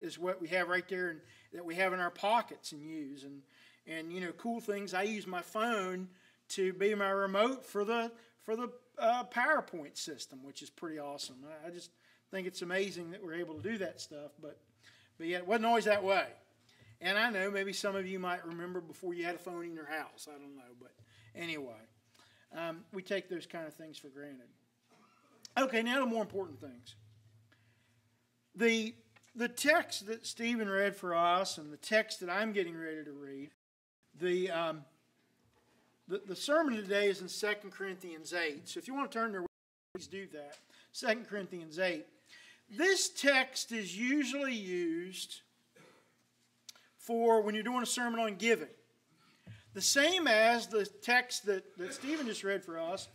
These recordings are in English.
is what we have right there, and that we have in our pockets and use. And you know, cool things. I use my phone to be my remote for the PowerPoint system, which is pretty awesome. I just think it's amazing that we're able to do that stuff. But yet it wasn't always that way. And I know maybe some of you might remember before you had a phone in your house. I don't know, but anyway, we take those kind of things for granted. Okay, now the more important things. The text that Stephen read for us and the text that I'm getting ready to read, the sermon today is in 2 Corinthians 8. So if you want to turn there, please do that. 2 Corinthians 8. This text is usually used for when you're doing a sermon on giving. The same as the text that Stephen just read for us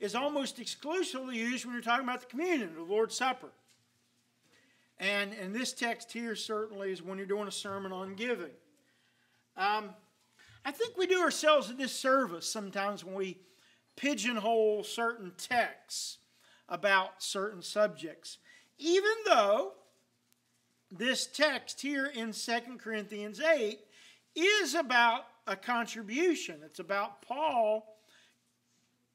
is almost exclusively used when you're talking about the communion, the Lord's Supper. And this text here certainly is when you're doing a sermon on giving. I think we do ourselves a disservice sometimes when we pigeonhole certain texts about certain subjects. Even though this text here in 2 Corinthians 8 is about a contribution. It's about Paul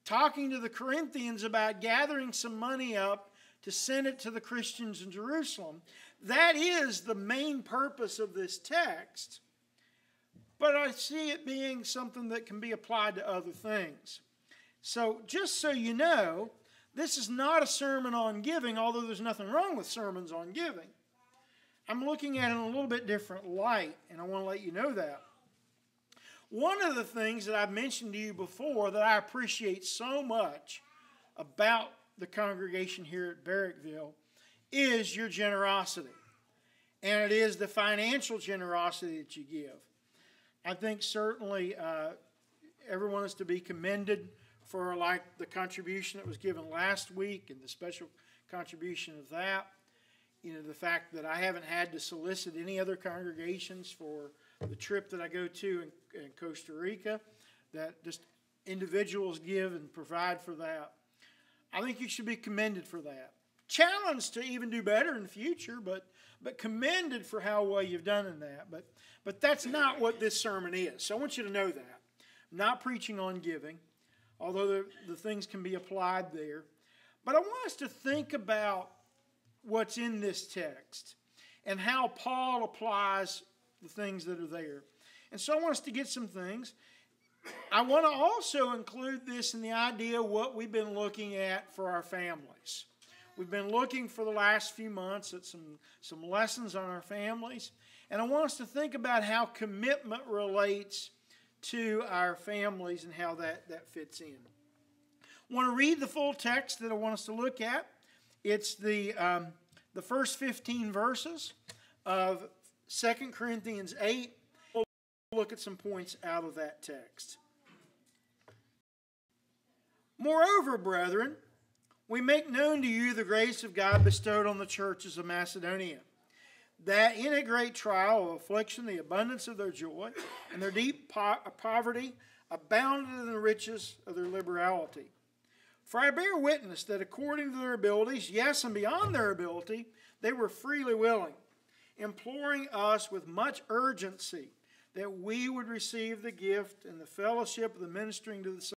talking to the Corinthians about gathering some money up to send it to the Christians in Jerusalem. That is the main purpose of this text. But I see it being something that can be applied to other things. So just so you know, this is not a sermon on giving, although there's nothing wrong with sermons on giving. I'm looking at it in a little bit different light, and I want to let you know that. One of the things that I've mentioned to you before that I appreciate so much about the congregation here at Barrackville is your generosity. And it is the financial generosity that you give. I think certainly everyone is to be commended for like the contribution that was given last week and the special contribution of that. You know, the fact that I haven't had to solicit any other congregations for the trip that I go to in Costa Rica, that just individuals give and provide for that. I think you should be commended for that. Challenged to even do better in the future, but commended for how well you've done in that. But that's not what this sermon is. So I want you to know that. I'm not preaching on giving, although the things can be applied there. But I want us to think about what's in this text and how Paul applies the things that are there. And so I want us to get some things. I want to also include this in the idea of what we've been looking at for our families. We've been looking for the last few months at some lessons on our families. And I want us to think about how commitment relates to our families and how that fits in. I want to read the full text that I want us to look at. It's the first 15 verses of 2 Corinthians 8. We'll look at some points out of that text. Moreover, brethren, we make known to you the grace of God bestowed on the churches of Macedonia, that in a great trial of affliction, the abundance of their joy and their deep poverty abounded in the riches of their liberality. For I bear witness that according to their abilities, yes, and beyond their ability, they were freely willing, imploring us with much urgency that we would receive the gift and the fellowship of the ministering to the